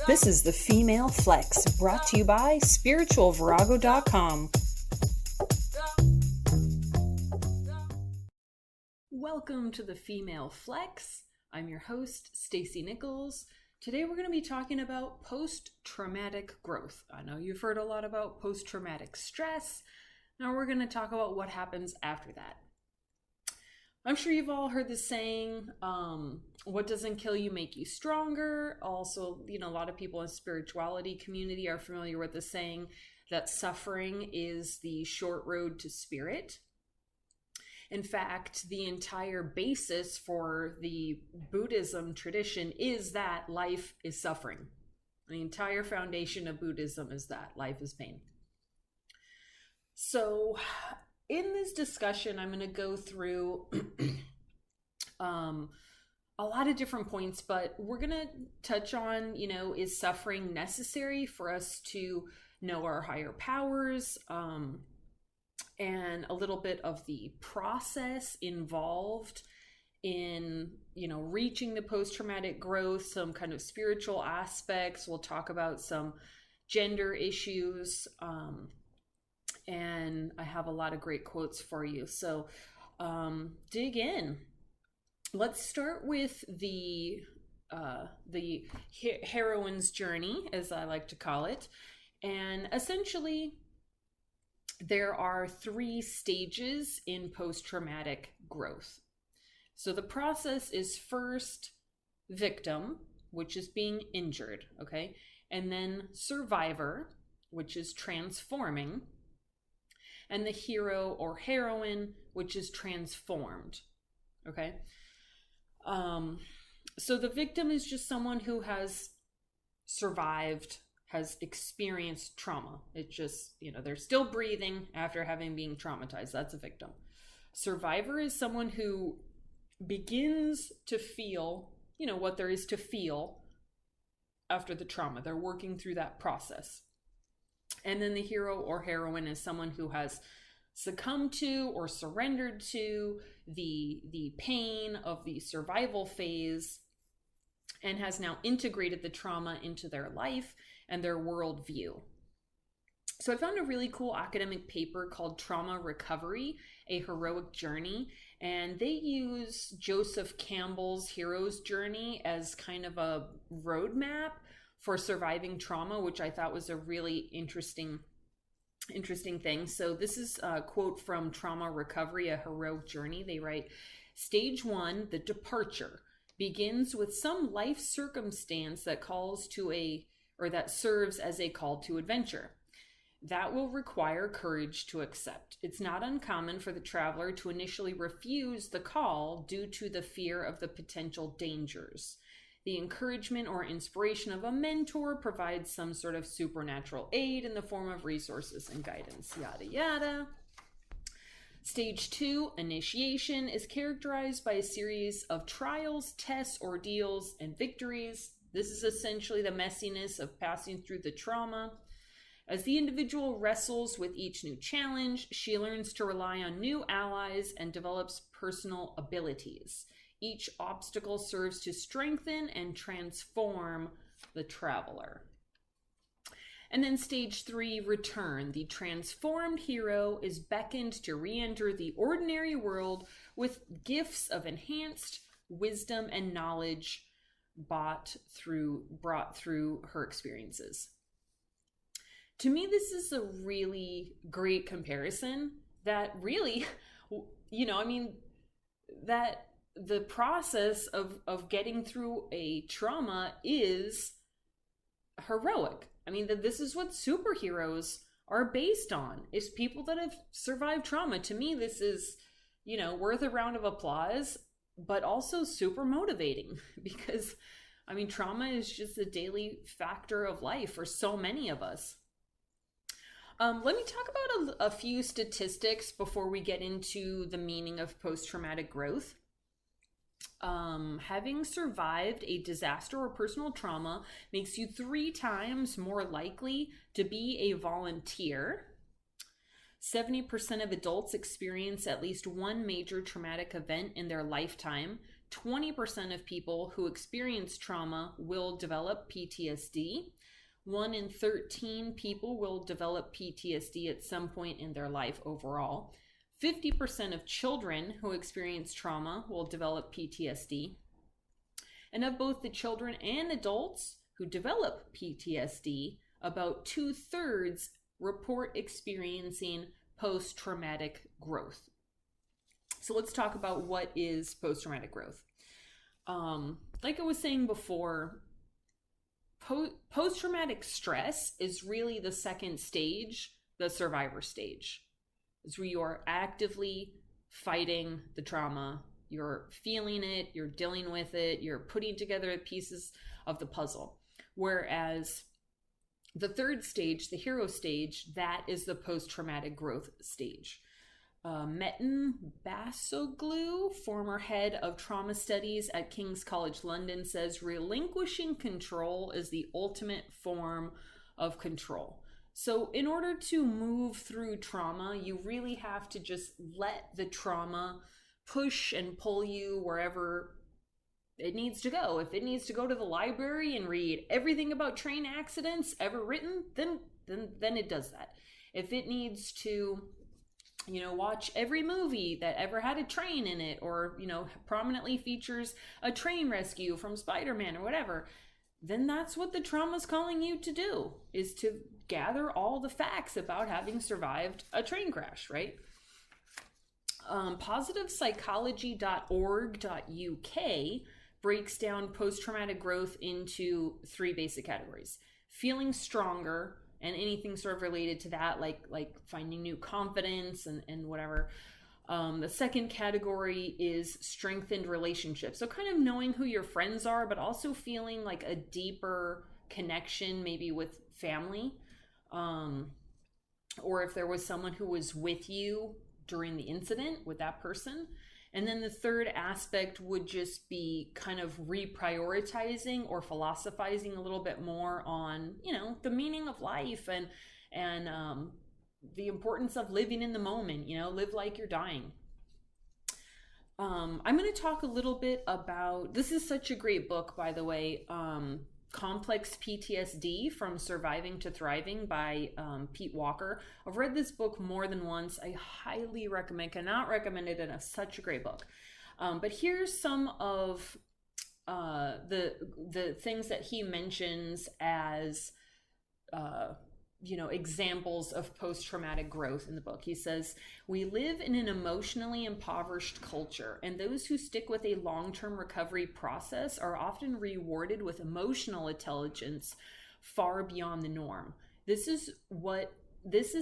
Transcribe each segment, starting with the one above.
This is the Female Flex, brought to you by spiritualvirago.com. Welcome to the Female Flex. I'm your host, Stacey Nichols. Today we're going to be talking about post-traumatic growth. I know you've heard a lot about post-traumatic stress. Now we're going to talk about what happens after that. I'm sure you've all heard the saying, what doesn't kill you make you stronger. Also, a lot of people in the spirituality community are familiar with the saying that suffering is the short road to spirit. In fact, the entire basis for the Buddhism tradition is that life is suffering. The entire foundation of Buddhism is that life is pain. So in this discussion, I'm going to go through a lot of different points, but we're going to touch on, is suffering necessary for us to know our higher powers, and a little bit of the process involved in, reaching the post-traumatic growth, some kind of spiritual aspects. We'll talk about some gender issues, and I have a lot of great quotes for you. So dig in. Let's start with the heroine's journey, as I like to call it. And essentially, there are 3 stages in post-traumatic growth. So the process is first victim, which is being injured, okay? And then survivor, which is transforming. And the hero or heroine, which is transformed, okay? So the victim is just someone who has survived, has experienced trauma. It just, they're still breathing after having been traumatized. That's a victim. Survivor is someone who begins to feel, what there is to feel after the trauma. They're working through that process. And then the hero or heroine is someone who has succumbed to or surrendered to the pain of the survival phase and has now integrated the trauma into their life and their worldview. So I found a really cool academic paper called Trauma Recovery, A Heroic Journey, and they use Joseph Campbell's hero's journey as kind of a roadmap for surviving trauma, which I thought was a really interesting thing. So this is a quote from Trauma Recovery, A Heroic Journey. They write, "Stage 1, the departure, begins with some life circumstance that that serves as a call to adventure. That will require courage to accept. It's not uncommon for the traveler to initially refuse the call due to the fear of the potential dangers. The encouragement or inspiration of a mentor provides some sort of supernatural aid in the form of resources and guidance, yada, yada. Stage 2, initiation, is characterized by a series of trials, tests, ordeals, and victories. This is essentially the messiness of passing through the trauma. As the individual wrestles with each new challenge, she learns to rely on new allies and develops personal abilities. Each obstacle serves to strengthen and transform the traveler." And then stage 3, return. The transformed hero is beckoned to re-enter the ordinary world with gifts of enhanced wisdom and knowledge brought through her experiences. To me, this is a really great comparison that really, that the process of getting through a trauma is heroic. This is what superheroes are based on, is people that have survived trauma. To me, this is, worth a round of applause, but also super motivating because, trauma is just a daily factor of life for so many of us. Let me talk about a few statistics before we get into the meaning of post-traumatic growth. Having survived a disaster or personal trauma makes you 3 times more likely to be a volunteer. 70% of adults experience at least one major traumatic event in their lifetime. 20% of people who experience trauma will develop PTSD. 1 in 13 people will develop PTSD at some point in their life overall. 50% of children who experience trauma will develop PTSD. And of both the children and adults who develop PTSD, about 2/3 report experiencing post-traumatic growth. So let's talk about what is post-traumatic growth. Like I was saying before, post-traumatic stress is really the second stage, the survivor stage. It's where you are actively fighting the trauma. You're feeling it, you're dealing with it, you're putting together pieces of the puzzle. Whereas the third stage, the hero stage, that is the post-traumatic growth stage. Metin Basoglu, former head of trauma studies at King's College London, says relinquishing control is the ultimate form of control. So in order to move through trauma, you really have to just let the trauma push and pull you wherever it needs to go. If it needs to go to the library and read everything about train accidents ever written, then it does that. If it needs to, watch every movie that ever had a train in it, or, prominently features a train rescue from Spider-Man or whatever, then that's what the trauma's calling you to do, is to gather all the facts about having survived a train crash, right? Positivepsychology.org.uk breaks down post-traumatic growth into 3 basic categories. Feeling stronger, and anything sort of related to that, like finding new confidence and whatever. The second category is strengthened relationships. So kind of knowing who your friends are, but also feeling like a deeper connection, maybe with family. Or if there was someone who was with you during the incident, with that person. And then the third aspect would just be kind of reprioritizing or philosophizing a little bit more on, the meaning of life and the importance of living in the moment, live like you're dying. I'm going to talk a little bit about, this is such a great book, by the way, Complex PTSD From Surviving to Thriving by Pete Walker. I've read this book more than once. I highly recommend, cannot recommend it enough. Such a great book. But here's some of the things that he mentions as examples of post-traumatic growth in the book. He says, we live in an emotionally impoverished culture, and those who stick with a long-term recovery process are often rewarded with emotional intelligence far beyond the norm. This is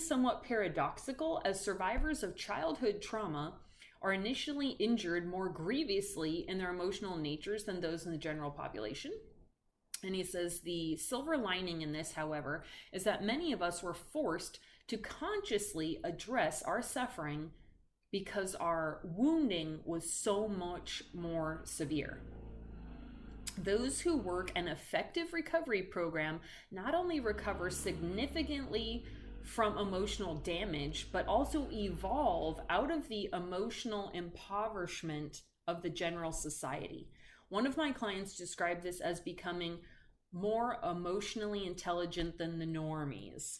somewhat paradoxical, as survivors of childhood trauma are initially injured more grievously in their emotional natures than those in the general population. And he says the silver lining in this, however, is that many of us were forced to consciously address our suffering because our wounding was so much more severe. Those who work an effective recovery program not only recover significantly from emotional damage, but also evolve out of the emotional impoverishment of the general society. One of my clients described this as becoming more emotionally intelligent than the normies.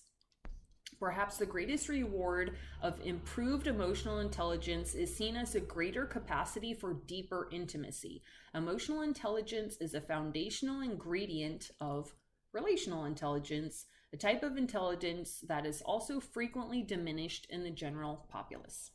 Perhaps the greatest reward of improved emotional intelligence is seen as a greater capacity for deeper intimacy. Emotional intelligence is a foundational ingredient of relational intelligence, a type of intelligence that is also frequently diminished in the general populace.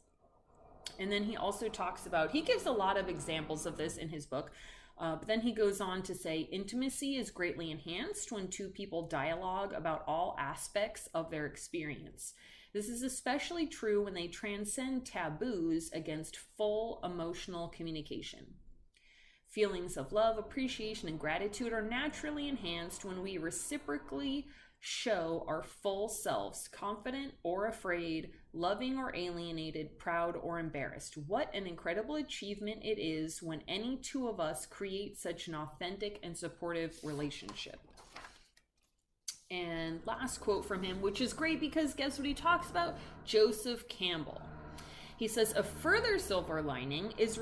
And then he also talks about, he gives a lot of examples of this in his book, but then he goes on to say, intimacy is greatly enhanced when two people dialogue about all aspects of their experience. This is especially true when they transcend taboos against full emotional communication. Feelings of love, appreciation, and gratitude are naturally enhanced when we reciprocally show our full selves, confident or afraid, loving or alienated, proud or embarrassed. What an incredible achievement it is when any two of us create such an authentic and supportive relationship. And last quote from him, which is great because guess what he talks about? Joseph Campbell. He says a further silver lining is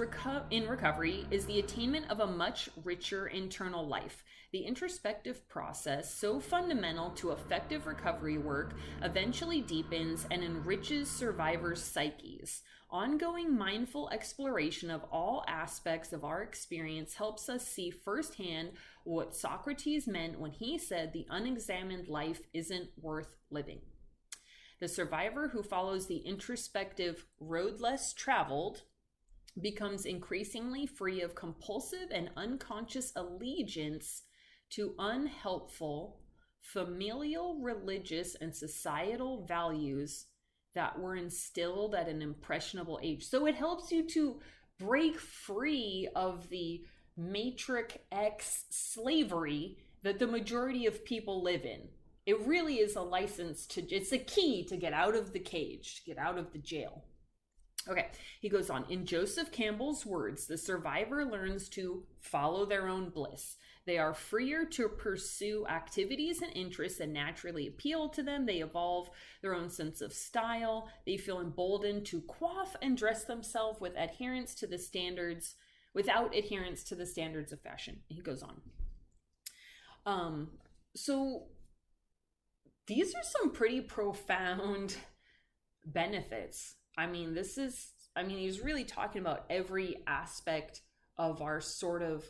in recovery is the attainment of a much richer internal life. The introspective process, so fundamental to effective recovery work, eventually deepens and enriches survivors' psyches. Ongoing mindful exploration of all aspects of our experience helps us see firsthand what Socrates meant when he said the unexamined life isn't worth living. The survivor who follows the introspective road less traveled becomes increasingly free of compulsive and unconscious allegiance to unhelpful familial, religious, and societal values that were instilled at an impressionable age. So it helps you to break free of the Matrix X slavery that the majority of people live in. It really is a license it's a key to get out of the cage, to get out of the jail. Okay, he goes on. In Joseph Campbell's words, the survivor learns to follow their own bliss. They are freer to pursue activities and interests that naturally appeal to them. They evolve their own sense of style. They feel emboldened to coif and dress themselves without adherence to the standards of fashion. He goes on. So these are some pretty profound benefits. He's really talking about every aspect of our sort of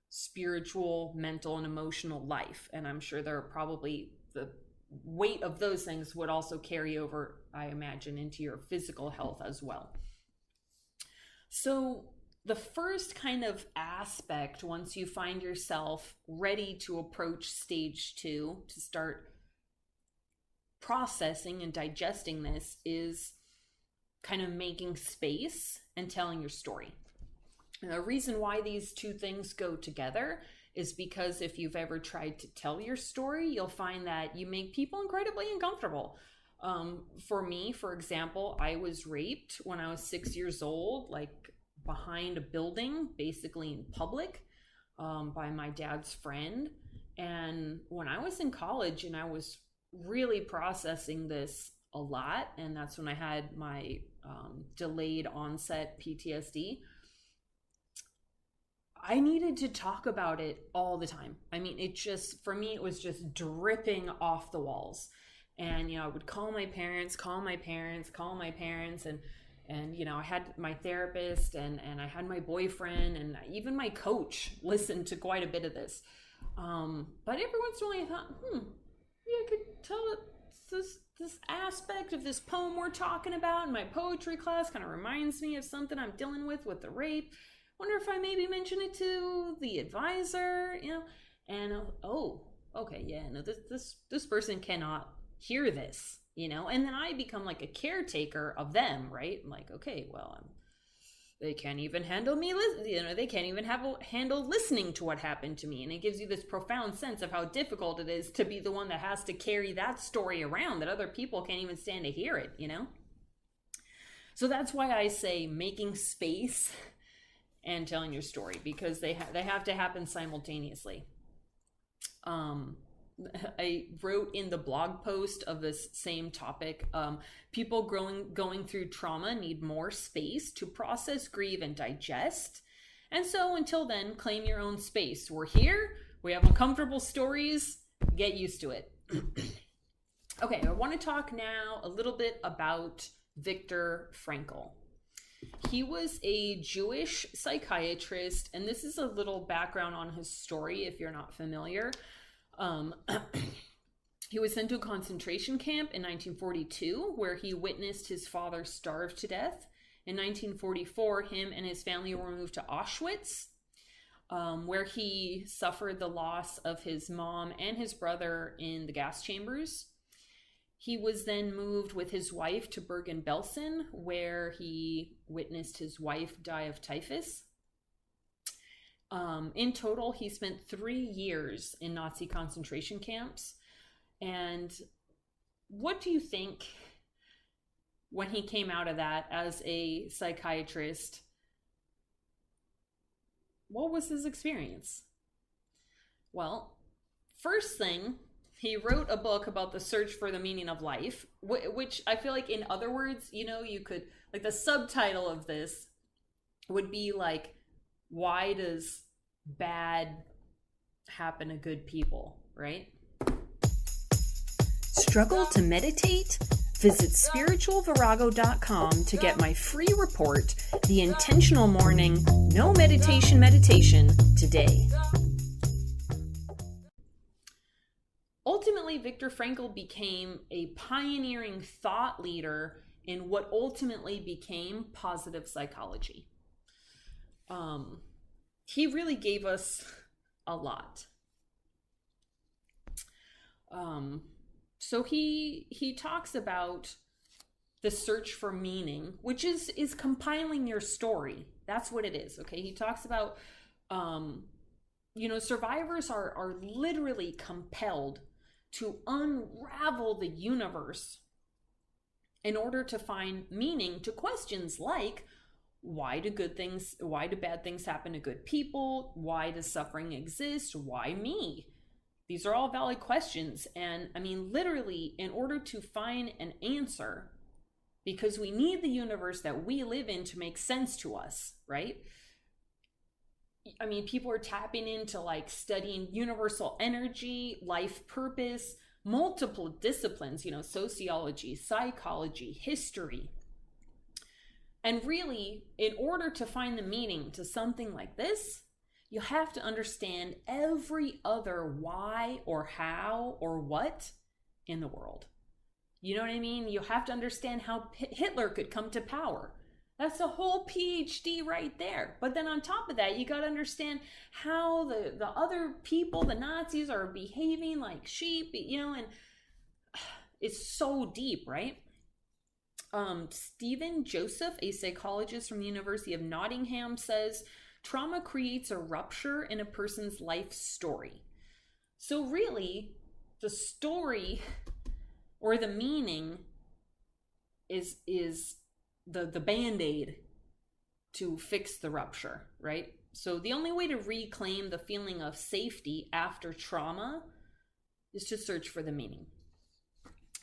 spiritual, mental, and emotional life. And I'm sure there are probably the weight of those things would also carry over, I imagine, into your physical health as well. So the first kind of aspect, once you find yourself ready to approach stage 2, to start processing and digesting this, is kind of making space and telling your story. And the reason why these two things go together is because if you've ever tried to tell your story, you'll find that you make people incredibly uncomfortable. For me, for example, I was raped when I was 6 years old, like behind a building, basically in public, by my dad's friend. And when I was in college and I was really processing this a lot, and that's when I had my delayed onset PTSD, I needed to talk about it all the time. For me, it was just dripping off the walls. And, I would call my parents, and I had my therapist and I had my boyfriend, and even my coach listened to quite a bit of this. But every once in a while I thought, I could tell it this aspect of this poem we're talking about in my poetry class kind of reminds me of something I'm dealing with the rape. Wonder if I maybe mention it to the advisor, and this person cannot hear this, and then I become like a caretaker of them, right? I'm like, okay, well, they can't even handle me, they can't even handle listening to what happened to me. And it gives you this profound sense of how difficult it is to be the one that has to carry that story around, that other people can't even stand to hear it, So that's why I say making space and telling your story, because they have to happen simultaneously. I wrote in the blog post of this same topic, people going through trauma need more space to process, grieve, and digest. And so until then, claim your own space. We're here. We have uncomfortable stories. Get used to it. Okay, I want to talk now a little bit about Viktor Frankl. He was a Jewish psychiatrist, and this is a little background on his story if you're not familiar. He was sent to a concentration camp in 1942, where he witnessed his father starve to death. In 1944, him and his family were moved to Auschwitz, where he suffered the loss of his mom and his brother in the gas chambers. He was then moved with his wife to Bergen-Belsen, where he witnessed his wife die of typhus. In total, he spent 3 years in Nazi concentration camps. And what do you think, when he came out of that as a psychiatrist, what was his experience? Well, first thing, he wrote a book about the search for the meaning of life, which I feel like, in other words, you could, like, the subtitle of this would be like, why does bad happen to good people, right? Struggle to meditate? Visit spiritualvirago.com to get my free report, The Intentional Morning No Meditation today. Ultimately, Viktor Frankl became a pioneering thought leader in what ultimately became positive psychology. He really gave us a lot. So he talks about the search for meaning, which is compiling your story. That's what it is. Okay. He talks about, survivors are literally compelled to unravel the universe in order to find meaning to questions like, why do bad things happen to good people? Why does suffering exist? Why me? These are all valid questions. And I mean, literally, in order to find an answer, because we need the universe that we live in to make sense to us, right? I mean, people are tapping into like studying universal energy, life purpose, multiple disciplines, sociology, psychology, history. And really, in order to find the meaning to something like this, you have to understand every other why or how or what in the world. You know what I mean? You have to understand how Hitler could come to power. That's a whole PhD right there. But then on top of that, you got to understand how the other people, the Nazis, are behaving like sheep, and it's so deep, right? Stephen Joseph, a psychologist from the University of Nottingham, says trauma creates a rupture in a person's life story. So really, the story or the meaning is the Band-Aid to fix the rupture, right? So the only way to reclaim the feeling of safety after trauma is to search for the meaning,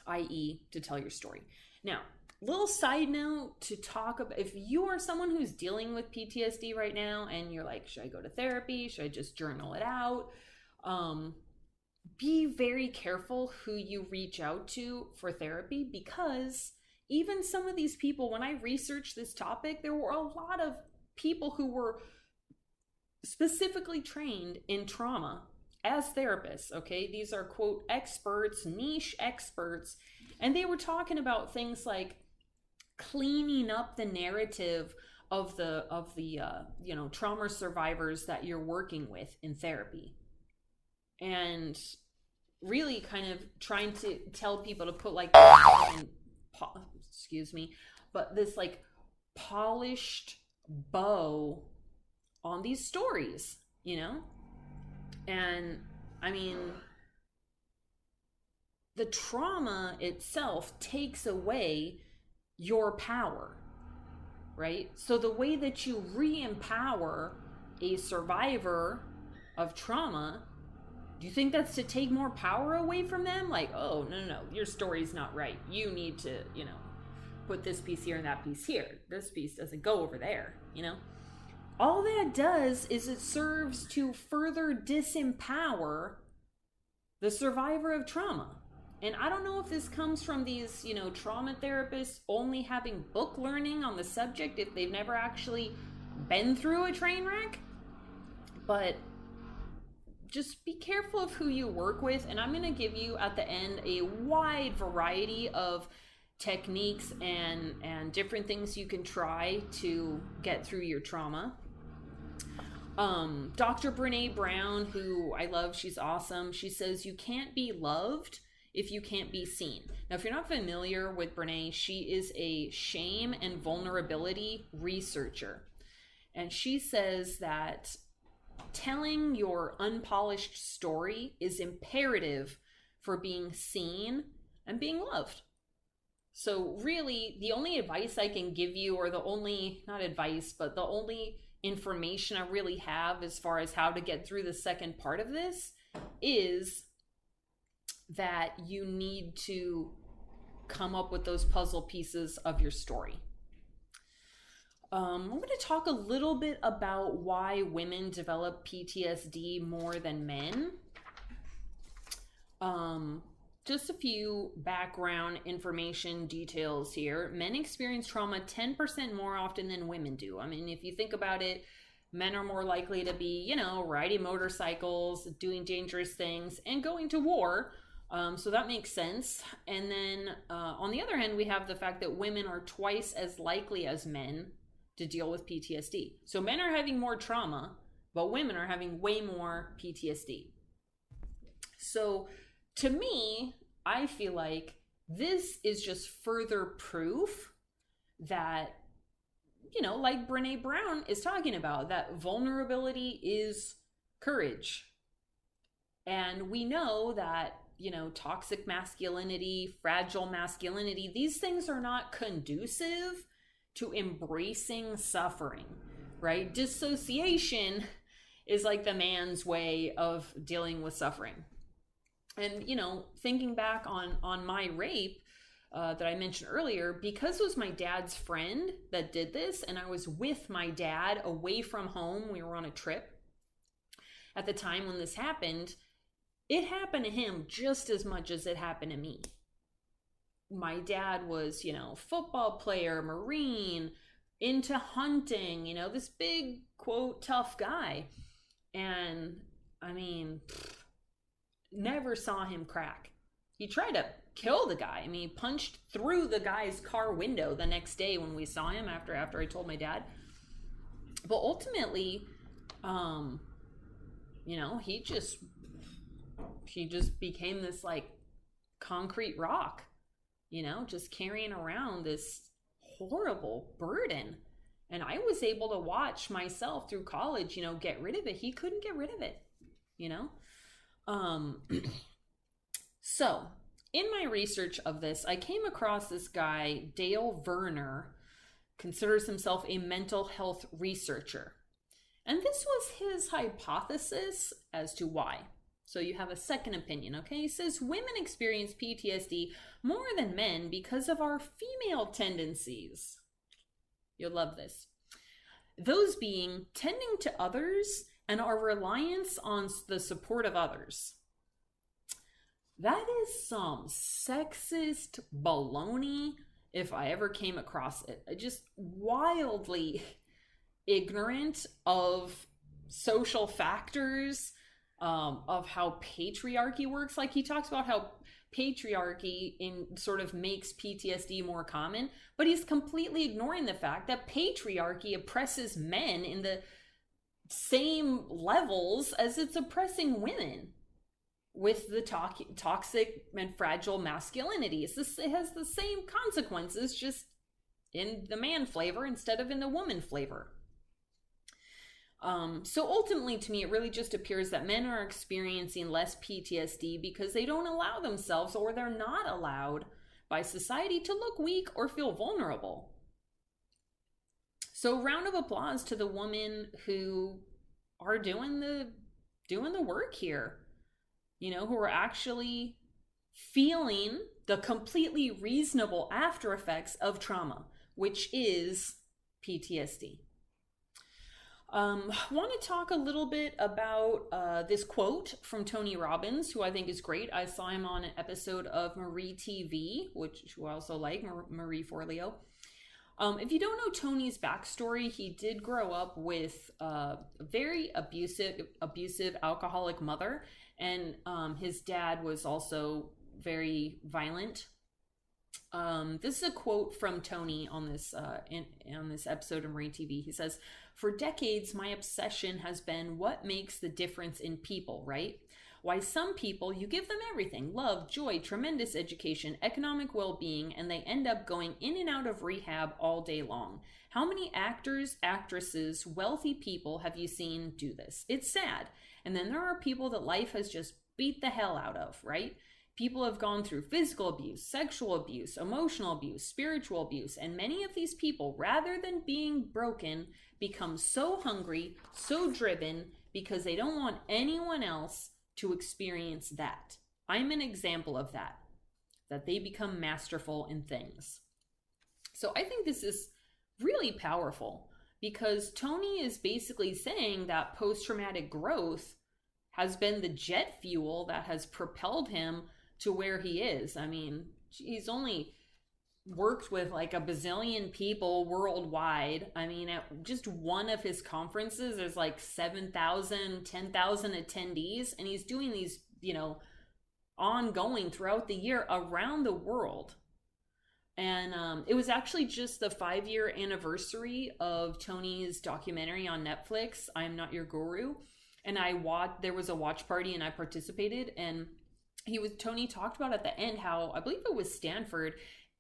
i.e. to tell your story. Now, little side note to talk about, if you are someone who's dealing with PTSD right now and you're like, should I go to therapy? Should I just journal it out? Be very careful who you reach out to for therapy, because even some of these people, when I researched this topic, there were a lot of people who were specifically trained in trauma as therapists, okay? These are, quote, experts, niche experts, and they were talking about things like cleaning up the narrative of the trauma survivors that you're working with in therapy, and really kind of trying to tell people to put like this like polished bow on these stories, and I mean, the trauma itself takes away your power, right? So the way that you re-empower a survivor of trauma, do you think that's to take more power away from them? Like, oh, no, your story's not right. You need to, put this piece here and that piece here. This piece doesn't go over there, All that does is it serves to further disempower the survivor of trauma. And I don't know if this comes from these, trauma therapists only having book learning on the subject, if they've never actually been through a train wreck. But just be careful of who you work with. And I'm going to give you at the end a wide variety of techniques and different things you can try to get through your trauma. Dr. Brene Brown, who I love, she's awesome. She says you can't be loved if you can't be seen. Now, if you're not familiar with Brene, she is a shame and vulnerability researcher. And she says that telling your unpolished story is imperative for being seen and being loved. So really, the only advice I can give you, or the only, not advice, but the only information I really have as far as how to get through the second part of this, is that you need to come up with those puzzle pieces of your story. I'm going to talk a little bit about why women develop PTSD more than men. Just a few background information details here. Men experience trauma 10% more often than women do. I mean, if you think about it, men are more likely to be, riding motorcycles, doing dangerous things, and going to war. So that makes sense. And then on the other hand, we have the fact that women are twice as likely as men to deal with PTSD. So men are having more trauma, but women are having way more PTSD. So to me, I feel like this is just further proof that, like Brené Brown is talking about, that vulnerability is courage. And we know that, toxic masculinity, fragile masculinity, these things are not conducive to embracing suffering, right? Dissociation is like the man's way of dealing with suffering. And, thinking back on my rape that I mentioned earlier, because it was my dad's friend that did this, and I was with my dad away from home, we were on a trip at the time when this happened, it happened to him just as much as it happened to me. My dad was, football player, Marine, into hunting, this big, quote, tough guy. And I mean, never saw him crack. He tried to kill the guy. I mean, he punched through the guy's car window the next day when we saw him after I told my dad. But ultimately, he just became this like concrete rock, just carrying around this horrible burden. And I was able to watch myself through college, get rid of it. He couldn't get rid of it, So in my research of this, I came across this guy, Dale Werner, considers himself a mental health researcher. And this was his hypothesis as to why. So you have a second opinion, okay? He says women experience PTSD more than men because of our female tendencies. You'll love this. Those being tending to others and our reliance on the support of others. That is some sexist baloney if I ever came across it. Just wildly ignorant of social factors, of how patriarchy works. Like he talks about how patriarchy sort of makes PTSD more common, but he's completely ignoring the fact that patriarchy oppresses men in the same levels as it's oppressing women with the toxic and fragile masculinity. It has the same consequences, just in the man flavor instead of in the woman flavor. So ultimately, to me, it really just appears that men are experiencing less PTSD because they don't allow themselves, or they're not allowed by society, to look weak or feel vulnerable. So round of applause to the women who are doing the work here, who are actually feeling the completely reasonable after effects of trauma, which is PTSD. Want to talk a little bit about this quote from Tony Robbins, who I think is great. I saw him on an episode of Marie TV, which I also like, Marie Forleo. If you don't know Tony's backstory, he did grow up with a very abusive alcoholic mother, and his dad was also very violent. This is a quote from Tony on this episode of Marie TV. He says, "For decades, my obsession has been what makes the difference in people, right? Why some people, you give them everything, love, joy, tremendous education, economic well-being, and they end up going in and out of rehab all day long. How many actors, actresses, wealthy people have you seen do this? It's sad. And then there are people that life has just beat the hell out of, right? People have gone through physical abuse, sexual abuse, emotional abuse, spiritual abuse, and many of these people, rather than being broken, become so hungry, so driven, because they don't want anyone else to experience that. I'm an example of that they become masterful in things. So I think this is really powerful, because Tony is basically saying that post-traumatic growth has been the jet fuel that has propelled him to where he is. I mean, he's only worked with like a bazillion people worldwide. I mean, at just one of his conferences, there's like 7,000, 10,000 attendees, and he's doing these, ongoing throughout the year around the world. And it was actually just the 5-year anniversary of Tony's documentary on Netflix, I'm Not Your Guru. And there was a watch party and I participated, and Tony talked about at the end how, I believe it was Stanford,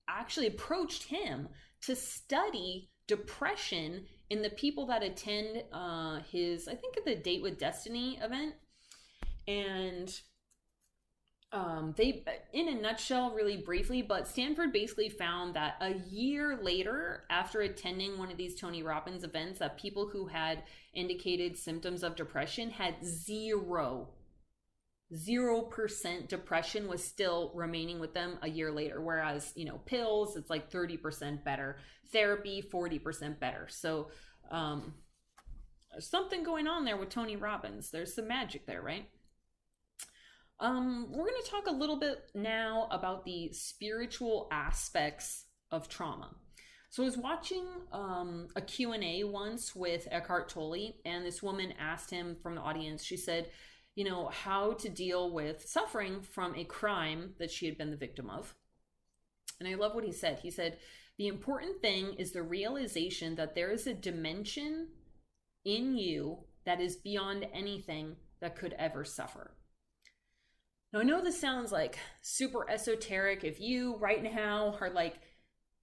actually approached him to study depression in the people that attend his, I think, the Date with Destiny event. And they, in a nutshell, really briefly, but Stanford basically found that a year later, after attending one of these Tony Robbins events, that people who had indicated symptoms of depression had 0% depression was still remaining with them a year later. Whereas, pills, it's like 30% better. Therapy, 40% better. So, there's something going on there with Tony Robbins. There's some magic there, right? We're going to talk a little bit now about the spiritual aspects of trauma. So I was watching a Q&A once with Eckhart Tolle, and this woman asked him from the audience, she said, how to deal with suffering from a crime that she had been the victim of. And I love what he said. He said, the important thing is the realization that there is a dimension in you that is beyond anything that could ever suffer. Now, I know this sounds like super esoteric. If you right now are like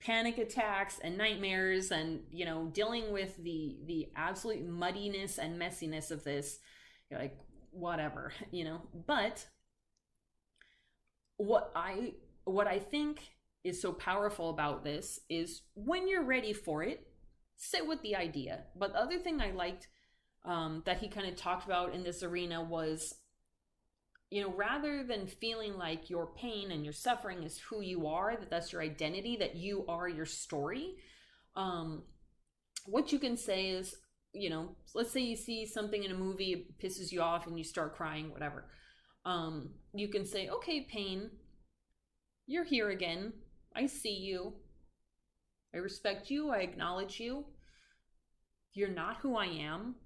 panic attacks and nightmares and, dealing with the absolute muddiness and messiness of this, you're like, whatever, but what I think is so powerful about this is when you're ready for it, sit with the idea. But the other thing I liked that he kind of talked about in this arena was, rather than feeling like your pain and your suffering is who you are, that's your identity, that you are your story, what you can say is, let's say you see something in a movie, it pisses you off and you start crying, whatever. You can say, okay, pain, you're here again. I see you. I respect you. I acknowledge you. You're not who I am,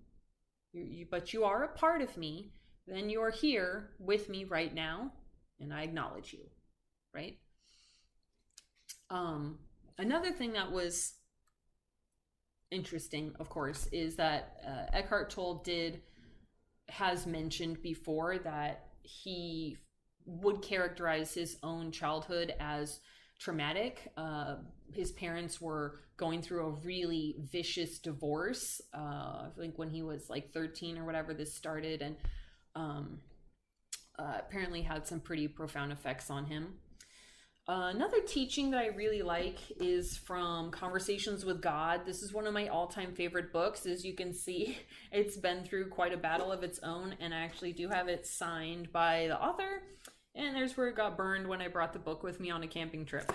but you are a part of me. Then you're here with me right now, and I acknowledge you, right? Another thing that was interesting, of course, is that Eckhart Tolle has mentioned before that he would characterize his own childhood as traumatic. His parents were going through a really vicious divorce. I think when he was like 13 or whatever this started, and apparently had some pretty profound effects on him. Another teaching that I really like is from Conversations with God. This is one of my all-time favorite books. As you can see, it's been through quite a battle of its own, and I actually do have it signed by the author. And there's where it got burned when I brought the book with me on a camping trip.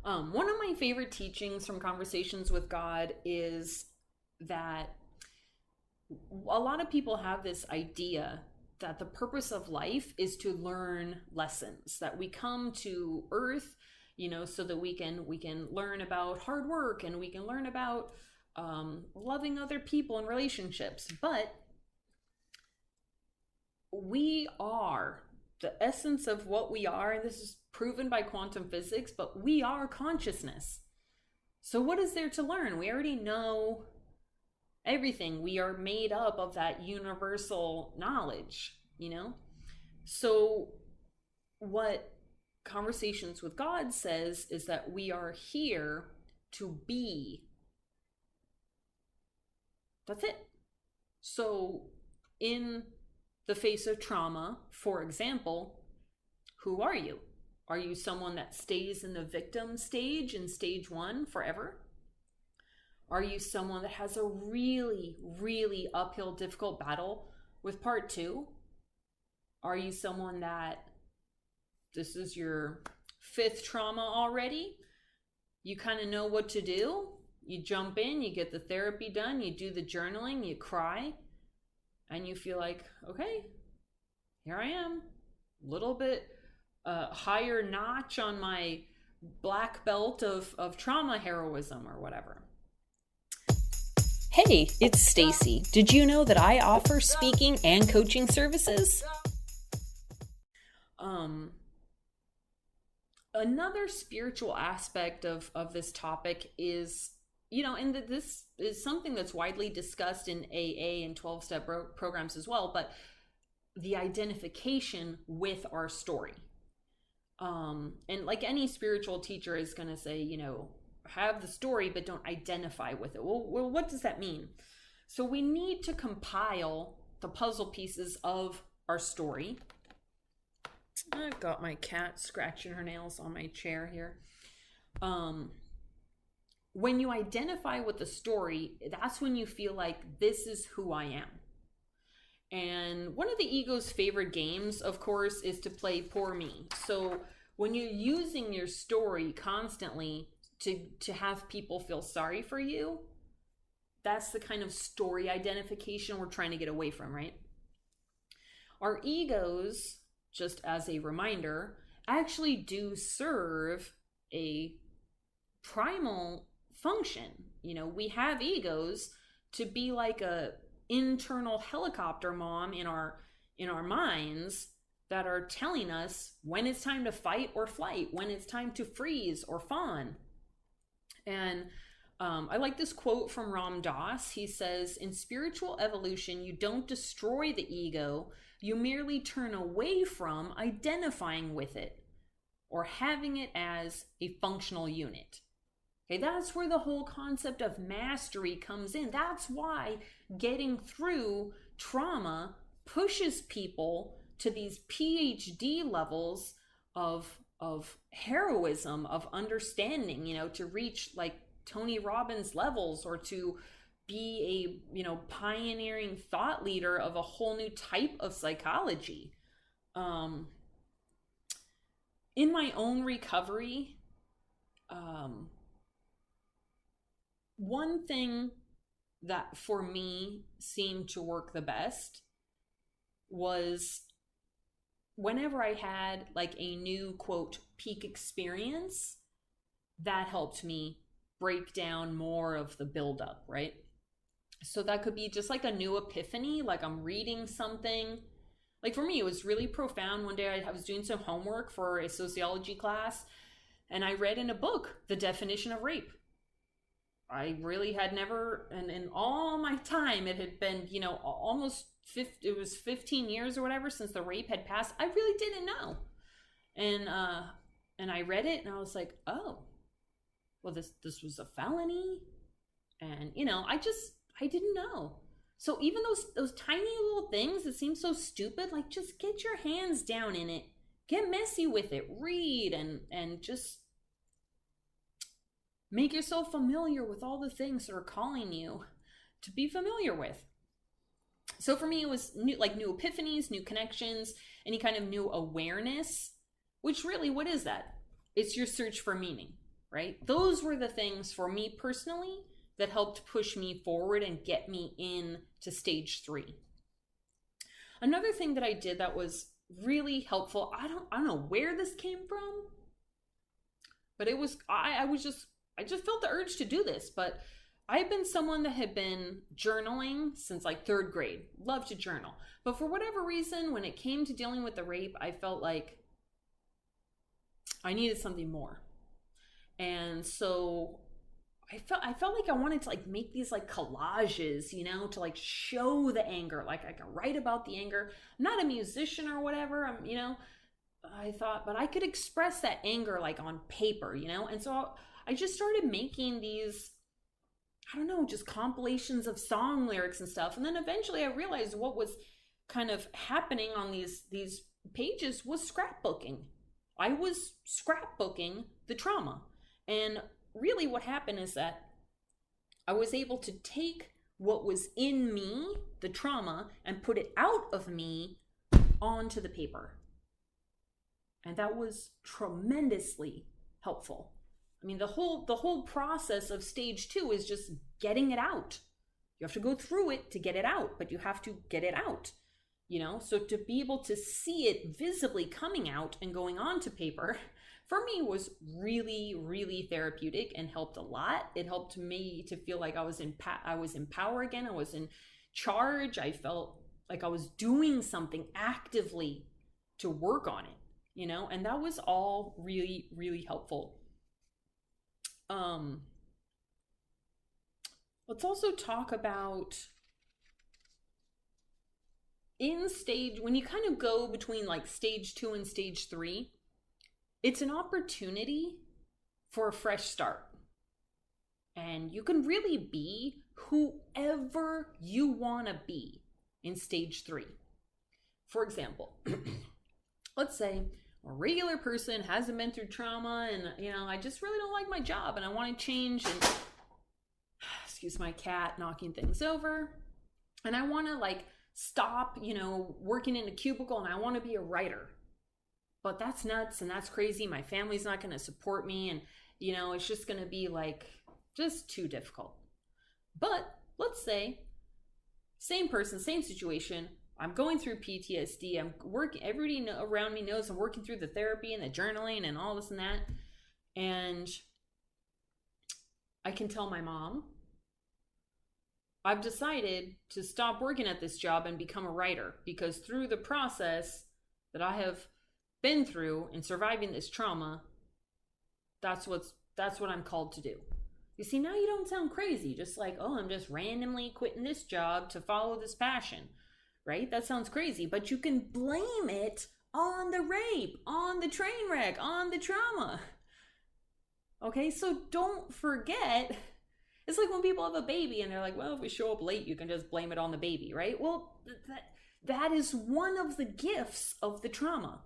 One of my favorite teachings from Conversations with God is that a lot of people have this idea that the purpose of life is to learn lessons, that we come to earth, so that we can learn about hard work and we can learn about loving other people and relationships. But we are the essence of what we are, and this is proven by quantum physics, but we are consciousness. So what is there to learn? We already know everything. We are made up of that universal knowledge, So what Conversations with God says is that we are here to be. That's it. So in the face of trauma, for example, who are you? Are you someone that stays in the victim stage in stage 1 forever? Are you someone that has a really, really uphill, difficult battle with part 2? Are you someone that this is your 5th trauma already? You kind of know what to do. You jump in, you get the therapy done, you do the journaling, you cry, and you feel like, okay, here I am. A little bit higher notch on my black belt of trauma heroism or whatever. Hey, it's Stacy. Did you know that I offer speaking and coaching services? Another spiritual aspect of this topic is, and this is something that's widely discussed in AA and 12-step programs as well, but the identification with our story. And like any spiritual teacher is going to say, have the story, but don't identify with it. Well, what does that mean? So we need to compile the puzzle pieces of our story. I've got my cat scratching her nails on my chair here. When you identify with the story, that's when you feel like this is who I am. And one of the ego's favorite games, of course, is to play poor me. So when you're using your story constantly to have people feel sorry for you, that's the kind of story identification we're trying to get away from, right? Our egos, just as a reminder, actually do serve a primal function. We have egos to be like a internal helicopter mom in our minds that are telling us when it's time to fight or flight, when it's time to freeze or fawn. And I like this quote from Ram Dass. He says, in spiritual evolution, you don't destroy the ego, you merely turn away from identifying with it or having it as a functional unit. Okay, that's where the whole concept of mastery comes in. That's why getting through trauma pushes people to these PhD levels of heroism, of understanding, to reach like Tony Robbins levels, or to be a pioneering thought leader of a whole new type of psychology. In my own recovery, one thing that for me seemed to work the best was whenever I had like a new quote peak experience, that helped me break down more of the buildup, right? So that could be just like a new epiphany, like I'm reading something. Like for me, it was really profound. One day I was doing some homework for a sociology class, and I read in a book the definition of rape. I really had never, and in all my time, it had been, almost 15 years or whatever since the rape had passed. I really didn't know. And I read it and I was like, oh, well, this was a felony. And, I didn't know. So even those tiny little things that seem so stupid, like just get your hands down in it, get messy with it, read and just make yourself familiar with all the things that are calling you to be familiar with. So for me, it was new epiphanies, new connections, any kind of new awareness, which really, what is that? It's your search for meaning, right? Those were the things for me personally that helped push me forward and get me in to stage 3. Another thing that I did that was really helpful, I don't know where this came from, but it was, I just felt the urge to do this. But I've been someone that had been journaling since like 3rd grade, love to journal. But for whatever reason, when it came to dealing with the rape, I felt like I needed something more. And so I felt like I wanted to like make these like collages, to like show the anger, like I can write about the anger. I'm not a musician or whatever, I thought, but I could express that anger like on paper, and so I just started making these, just compilations of song lyrics and stuff. And then eventually I realized what was kind of happening on these pages was scrapbooking. I was scrapbooking the trauma. And really what happened is that I was able to take what was in me, the trauma, and put it out of me onto the paper. And that was tremendously helpful. I mean, the whole process of stage 2 is just getting it out. You have to go through it to get it out, but you have to get it out, So to be able to see it visibly coming out and going onto paper, for me, was really, really therapeutic and helped a lot. It helped me to feel like I was in power again. I was in charge. I felt like I was doing something actively to work on it, and that was all really, really helpful. Let's also talk about when you kind of go between like stage 2 and stage 3, it's an opportunity for a fresh start. And you can really be whoever you want to be in stage 3. For example, let's say a regular person hasn't been through trauma and, I just really don't like my job and I want to change, and excuse my cat knocking things over, and I want to stop, working in a cubicle, and I want to be a writer. But that's nuts and that's crazy. My family's not going to support me, and, it's just going to be just too difficult. But let's say, same person, same situation, I'm going through PTSD. Everybody around me knows I'm working through the therapy and the journaling and all this and that. And I can tell my mom, I've decided to stop working at this job and become a writer, because through the process that I have been through in surviving this trauma, that's what I'm called to do. You see, now you don't sound crazy, just like, oh, I'm just randomly quitting this job to follow this passion, right? That sounds crazy, but you can blame it on the rape, on the train wreck, on the trauma. Okay, so don't forget, it's like when people have a baby and they're like, well, if we show up late, you can just blame it on the baby, right? Well, that is one of the gifts of the trauma.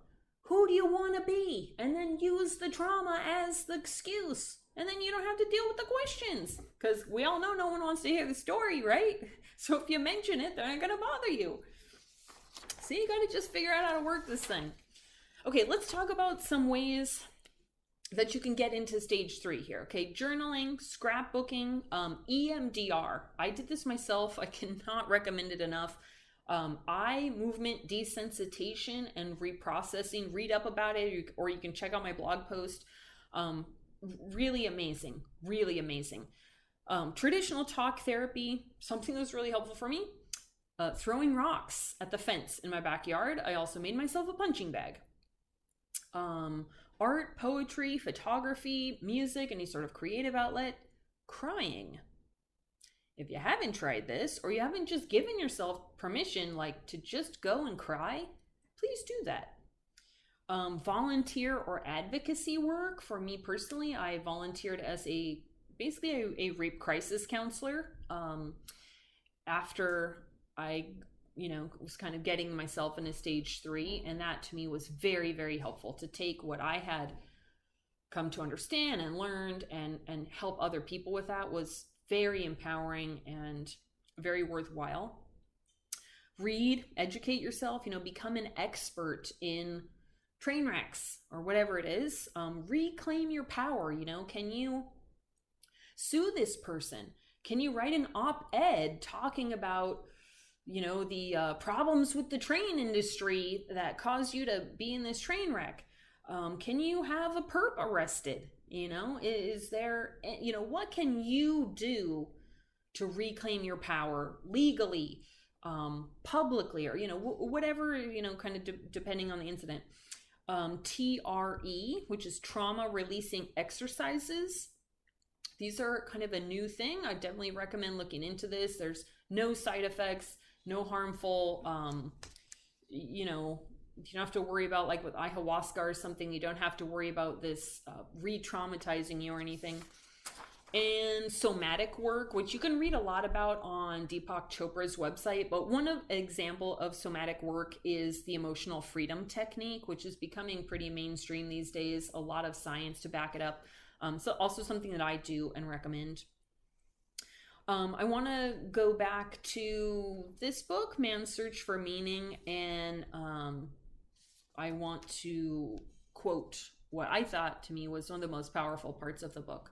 Who do you want to be? And then use the trauma as the excuse. And then you don't have to deal with the questions, because we all know no one wants to hear the story, right? So if you mention it, they're not going to bother you. So you got to just figure out how to work this thing. Okay, let's talk about some ways that you can get into stage 3 here. Okay, journaling, scrapbooking, EMDR. I did this myself. I cannot recommend it enough. Eye movement desensitization and reprocessing. Read up about it, or you can check out my blog post. Really amazing, really amazing. Traditional talk therapy, something that was really helpful for me. Throwing rocks at the fence in my backyard. I also made myself a punching bag. Art, poetry, photography, music, any sort of creative outlet. Crying. If you haven't tried this, or you haven't just given yourself permission to just go and cry, please do that. Volunteer or advocacy work. For me personally, I volunteered as basically a rape crisis counselor after I was kind of getting myself into stage 3, and that to me was very, very helpful to take what I had come to understand and learned and help other people with. That was very empowering and very worthwhile. Read, educate yourself, become an expert in train wrecks or whatever it is. Reclaim your power. Can you sue this person? Can you write an op-ed talking about the problems with the train industry that caused you to be in this train wreck? Can you have a perp arrested? Is there, what can you do to reclaim your power legally, publicly, or, whatever, kind of depending on the incident. TRE, which is trauma releasing exercises. These are kind of a new thing. I definitely recommend looking into this. There's no side effects, no harmful, you don't have to worry about, with ayahuasca or something, you don't have to worry about this re-traumatizing you or anything. And somatic work, which you can read a lot about on Deepak Chopra's website, but one example of somatic work is the emotional freedom technique, which is becoming pretty mainstream these days, a lot of science to back it up. So also something that I do and recommend. I want to go back to this book, Man's Search for Meaning, and I want to quote what I thought to me was one of the most powerful parts of the book.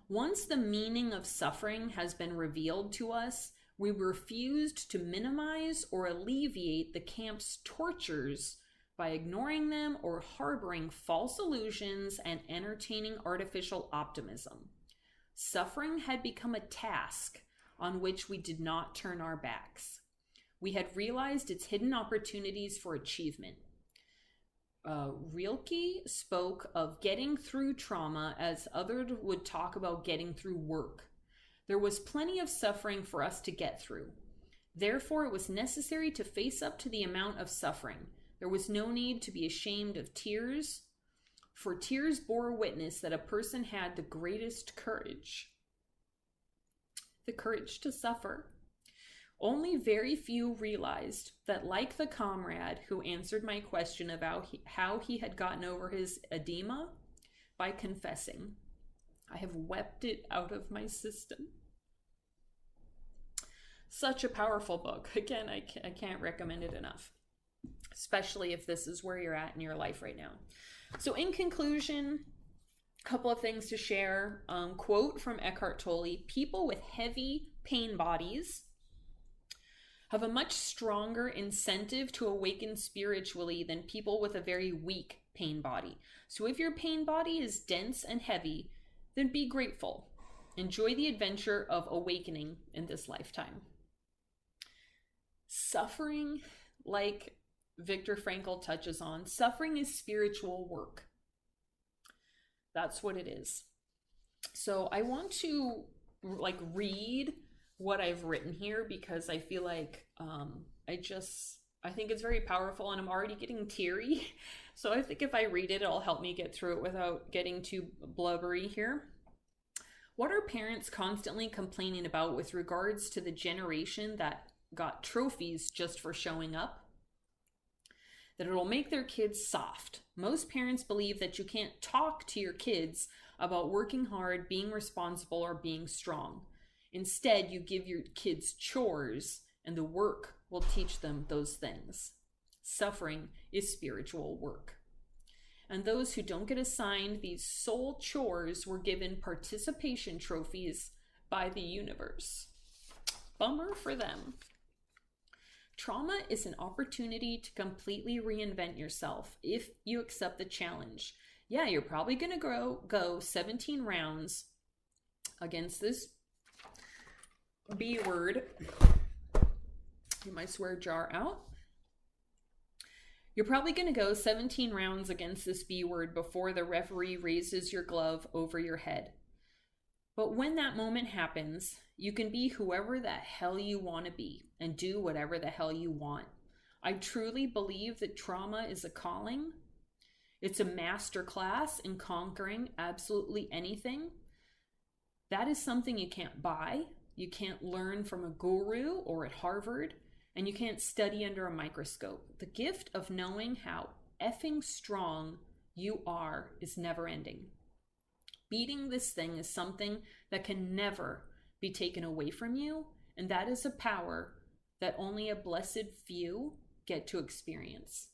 Once the meaning of suffering has been revealed to us, we refused to minimize or alleviate the camp's tortures by ignoring them or harboring false illusions and entertaining artificial optimism. Suffering had become a task on which we did not turn our backs. We had realized its hidden opportunities for achievement. Rilke spoke of getting through trauma as others would talk about getting through work. There was plenty of suffering for us to get through. Therefore, it was necessary to face up to the amount of suffering. There was no need to be ashamed of tears, for tears bore witness that a person had the greatest courage. The courage to suffer. Only very few realized that, like the comrade who answered my question about how he had gotten over his edema, by confessing, I have wept it out of my system. Such a powerful book. Again, I can't recommend it enough, especially if this is where you're at in your life right now. So in conclusion, a couple of things to share. Quote from Eckhart Tolle: people with heavy pain bodies have a much stronger incentive to awaken spiritually than people with a very weak pain body. So if your pain body is dense and heavy, then be grateful. Enjoy the adventure of awakening in this lifetime. Suffering, like Viktor Frankl touches on, suffering is spiritual work. That's what it is. So I want to read what I've written here because I feel like I think it's very powerful, and I'm already getting teary. So I think if I read it, it'll help me get through it without getting too blubbery here. What are parents constantly complaining about with regards to the generation that got trophies just for showing up? That it'll make their kids soft. Most parents believe that you can't talk to your kids about working hard, being responsible, or being strong. Instead, you give your kids chores, and the work will teach them those things. Suffering is spiritual work. And those who don't get assigned these soul chores were given participation trophies by the universe. Bummer for them. Trauma is an opportunity to completely reinvent yourself if you accept the challenge. Yeah, you're probably going to go 17 rounds against this B word. Get my swear jar out. You're probably going to go 17 rounds against this B word before the referee raises your glove over your head. But when that moment happens, you can be whoever the hell you want to be and do whatever the hell you want. I truly believe that trauma is a calling. It's a master class in conquering absolutely anything. That is something you can't buy. You can't learn from a guru or at Harvard, and you can't study under a microscope. The gift of knowing how effing strong you are is never ending. Beating this thing is something that can never be taken away from you, and that is a power that only a blessed few get to experience.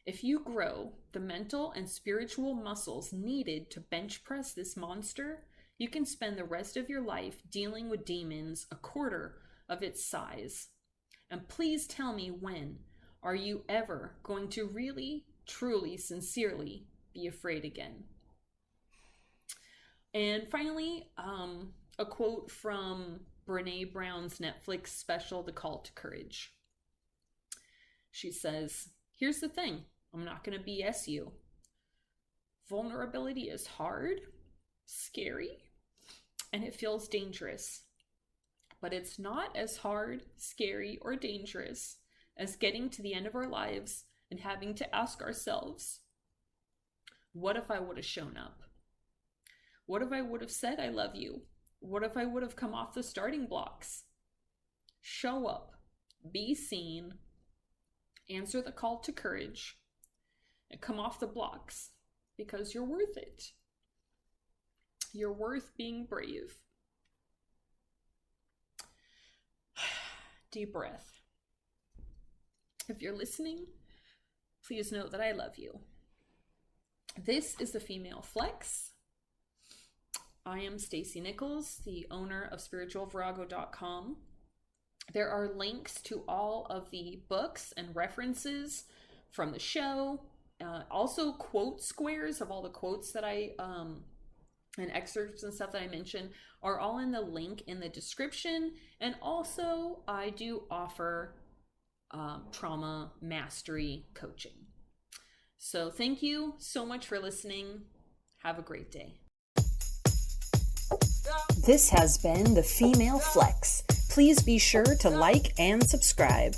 If you grow the mental and spiritual muscles needed to bench press this monster, you can spend the rest of your life dealing with demons a quarter of its size. And please tell me, when are you ever going to really, truly, sincerely be afraid again? And finally, a quote from Brene Brown's Netflix special, The Call to Courage. She says, here's the thing, I'm not going to BS you. Vulnerability is hard, scary, and it feels dangerous. But it's not as hard, scary, or dangerous as getting to the end of our lives and having to ask ourselves, what if I would have shown up? What if I would have said I love you? What if I would have come off the starting blocks? Show up, be seen, answer the call to courage, and come off the blocks, because you're worth it. You're worth being brave. deep breath. If you're listening, please know that I love you. This is the Female Flex. I am Stacy Nichols, the owner of spiritualvirago.com. There are links to all of the books and references from the show, also quote squares of all the quotes that and excerpts and stuff that I mentioned are all in the link in the description. And also I do offer trauma mastery coaching. So thank you so much for listening. Have a great day. This has been the Female Flex. Please be sure to like and subscribe.